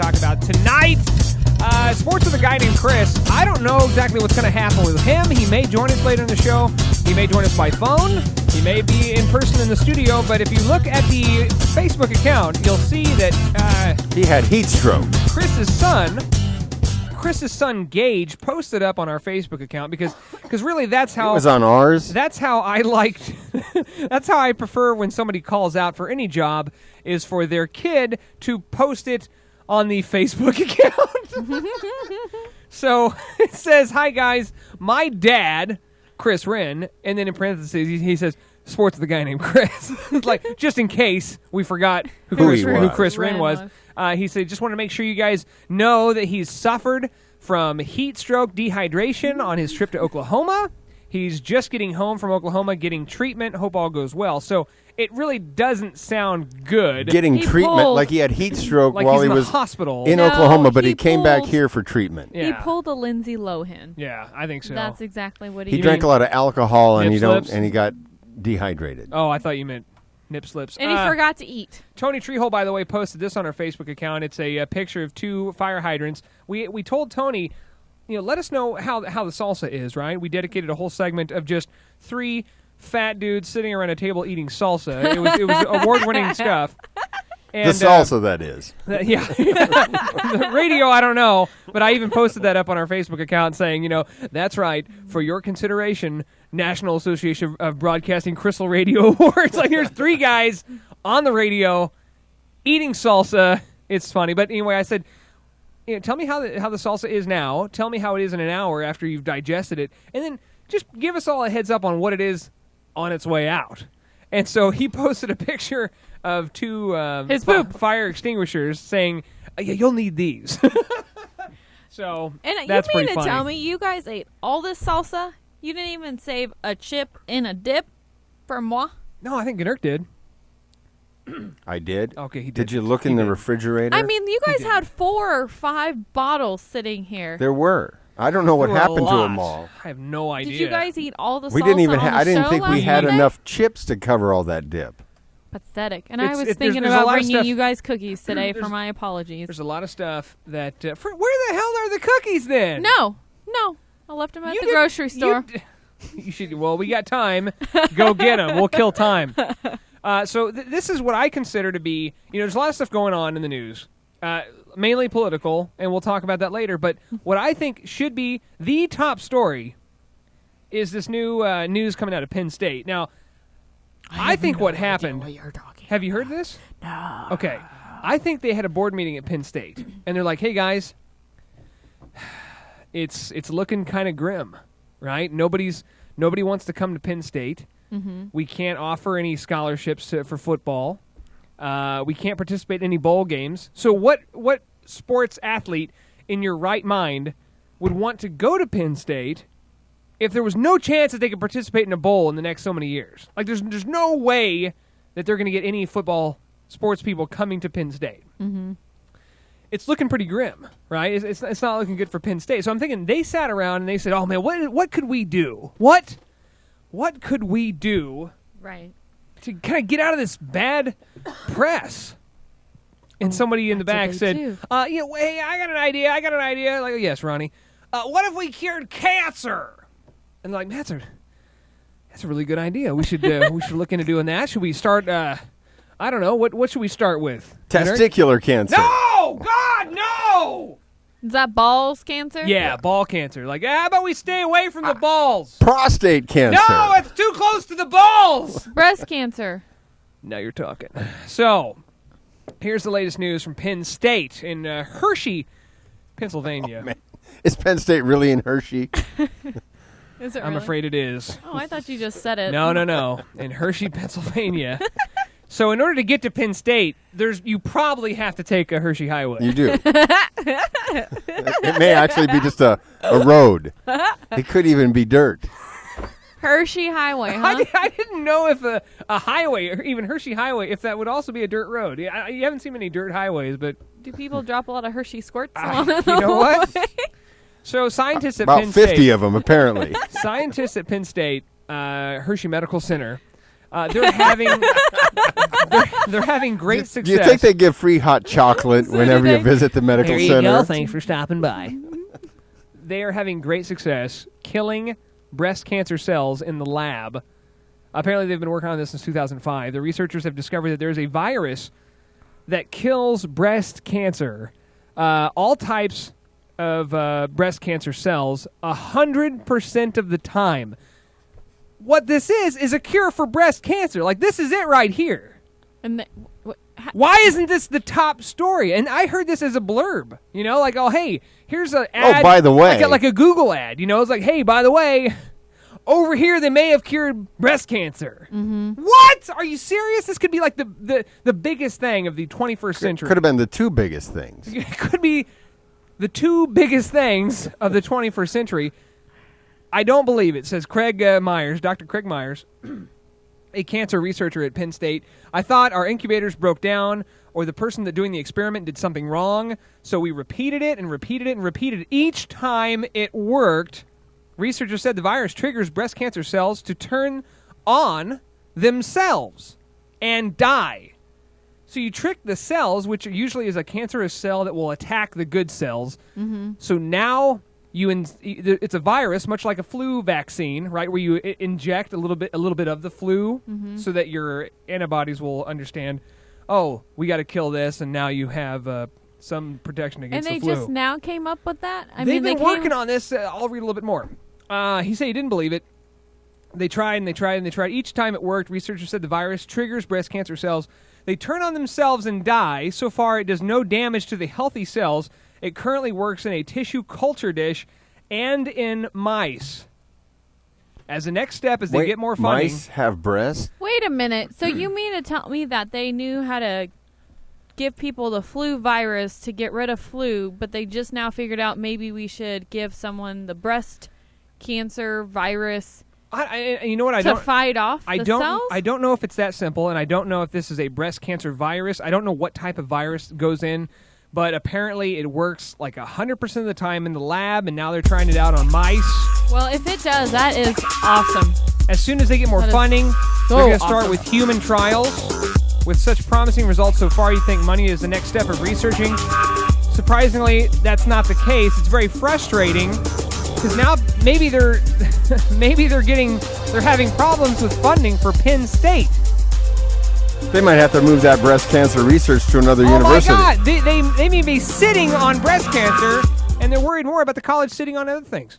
talk about tonight. Sports with a guy named Chris. I don't know exactly what's going to happen with him. He may join us later in the show. He may join us by phone. He may be in person in the studio. But if you look at the Facebook account, you'll see that he had heat stroke. Chris's son Gage posted up on our Facebook account because really that's how it was on ours. That's how I liked. That's how I prefer when somebody calls out for any job is for their kid to post it on the Facebook account. So it says, "Hi guys, my dad, Chris Wren," and then in parentheses he says, "Sports with a guy named Chris." Like just in case we forgot who Chris Wren was. He said, "Just want to make sure you guys know that he's suffered from heat stroke dehydration on his trip to Oklahoma. He's just getting home from Oklahoma, getting treatment. Hope all goes well." So it really doesn't sound good. Getting treatment, like he had heat stroke like while he was in the hospital in Oklahoma, but he came back here for treatment. Yeah. He pulled a Lindsay Lohan. Yeah, I think so. That's exactly what he drank a lot of alcohol and slips? he got dehydrated. Oh, I thought you meant nip slips. And he forgot to eat. Tony Treehole, by the way, posted this on our Facebook account. It's a picture of 2 fire hydrants. We told Tony, let us know how the salsa is, right? We dedicated a whole segment of just 3 fat dudes sitting around a table eating salsa. It was award-winning stuff. And, the salsa, that is. Yeah. The radio, I don't know, but I even posted that up on our Facebook account saying, that's right, for your consideration, National Association of Broadcasting Crystal Radio Awards. Like, here's 3 guys on the radio eating salsa. It's funny. But anyway, I said, tell me how the salsa is now. Tell me how it is in an hour after you've digested it. And then just give us all a heads up on what it is on its way out. And so he posted a picture of 2 fire extinguishers saying, yeah, you'll need these. So and that's you mean pretty to funny. tell me you guys ate all this salsa? You didn't even save a chip in a dip for moi? No, I think Gnurk did. I did? Okay, he did. Did you look in the refrigerator? I mean, you guys had 4 or 5 bottles sitting here. There were. I don't know what happened to them all. I have no idea. Did you guys eat all the salsa We didn't even. on the I didn't show think we last had Monday? enough chips to cover all that dip. Pathetic. And I was there's thinking a about lot of bringing stuff- you guys cookies today for my apologies. There's a lot of stuff that... where the hell are the cookies then? No. I left them at the grocery store. You should. Well, we got time. Go get them. We'll kill time. So this is what I consider to be... there's a lot of stuff going on in the news. Mainly political, and we'll talk about that later. But what I think should be the top story is this new news coming out of Penn State. Now, I think what happened... Have you heard this? No. Okay. I think they had a board meeting at Penn State, and they're like, hey, guys, it's looking kind of grim, right? Nobody wants to come to Penn State. Mm-hmm. We can't offer any scholarships for football. We can't participate in any bowl games. So what sports athlete in your right mind would want to go to Penn State if there was no chance that they could participate in a bowl in the next so many years? Like, there's no way that they're going to get any football sports people coming to Penn State. Mm-hmm. It's looking pretty grim, right? It's not looking good for Penn State. So I'm thinking they sat around and they said, oh, man, what could we do? What could we do Right. to kind of get out of this bad press? And somebody in the back said, hey, I got an idea. Like, yes, Ronnie. What if we cured cancer? And they're like, that's a really good idea. We should look into doing that. Should we start, I don't know, what should we start with? Testicular cancer. No! God, no! Is that balls cancer? Yeah, ball cancer. Like, how about we stay away from the balls? Prostate cancer. No, it's too close to the balls! Breast cancer. Now you're talking. So, here's the latest news from Penn State in Hershey, Pennsylvania. Oh, man. Is Penn State really in Hershey? Is it I'm really? afraid it is. Oh, I thought you just said it. No. In Hershey, Pennsylvania. So in order to get to Penn State, you probably have to take a Hershey Highway. You do. It may actually be just a road. It could even be dirt. Hershey Highway, huh? I didn't know if a highway, or even Hershey Highway, if that would also be a dirt road. You haven't seen many dirt highways, but... Do people drop a lot of Hershey squirts along You the know what? way? So scientists at About Penn 50 State... of them, apparently. Scientists at Penn State, Hershey Medical Center, they're having... they're having great Do success. you think they give free hot chocolate whenever you visit the medical There you center? go. Thanks for stopping by. They are having great success killing breast cancer cells in the lab. Apparently, they've been working on this since 2005. The researchers have discovered that there's a virus that kills breast cancer, all types of breast cancer cells, 100% of the time. What this is a cure for breast cancer. Like, this is it right here. And Why isn't this the top story? And I heard this as a blurb. You know, like, oh, hey, here's an ad. Oh, by the way. Like a Google ad. You know, it's like, hey, by the way, over here they may have cured breast cancer. Mm-hmm. What? Are you serious? This could be like the biggest thing of the 21st century. Could have been the two biggest things. It could be the two biggest things of the 21st century. I don't believe it, says Craig Myers, Dr. Craig Myers, a cancer researcher at Penn State. I thought our incubators broke down, or the person that doing the experiment did something wrong, so we repeated it and repeated it and repeated. Each time it worked, researchers said the virus triggers breast cancer cells to turn on themselves and die. So you trick the cells, which usually is a cancerous cell that will attack the good cells. Mm-hmm. So now it's a virus, much like a flu vaccine, right? Where you inject a little bit of the flu, so that your antibodies will understand. Oh, we got to kill this, and now you have some protection against the flu. And they just now came up with that. They've been working on this. I'll read a little bit more. He said he didn't believe it. They tried and they tried and they tried. Each time it worked, researchers said the virus triggers breast cancer cells. They turn on themselves and die. So far, it does no damage to the healthy cells. It currently works in a tissue culture dish and in mice. As the next step, as they get more funding. Mice have breasts? Wait a minute. So you mean to tell me that they knew how to give people the flu virus to get rid of flu, but they just now figured out maybe we should give someone the breast cancer virus you know what? to fight off the cells? I don't know if it's that simple, and I don't know if this is a breast cancer virus. I don't know what type of virus goes in, but apparently it works like 100% of the time in the lab, and now they're trying it out on mice. Well, if it does, that is awesome. As soon as they get more funding, they're going to start with human trials. With such promising results so far, you think money is the next step of researching. Surprisingly, that's not the case. It's very frustrating because now maybe they're having problems with funding for Penn State. They might have to move that breast cancer research to another university. Oh my God! They may be sitting on breast cancer, and they're worried more about the college sitting on other things.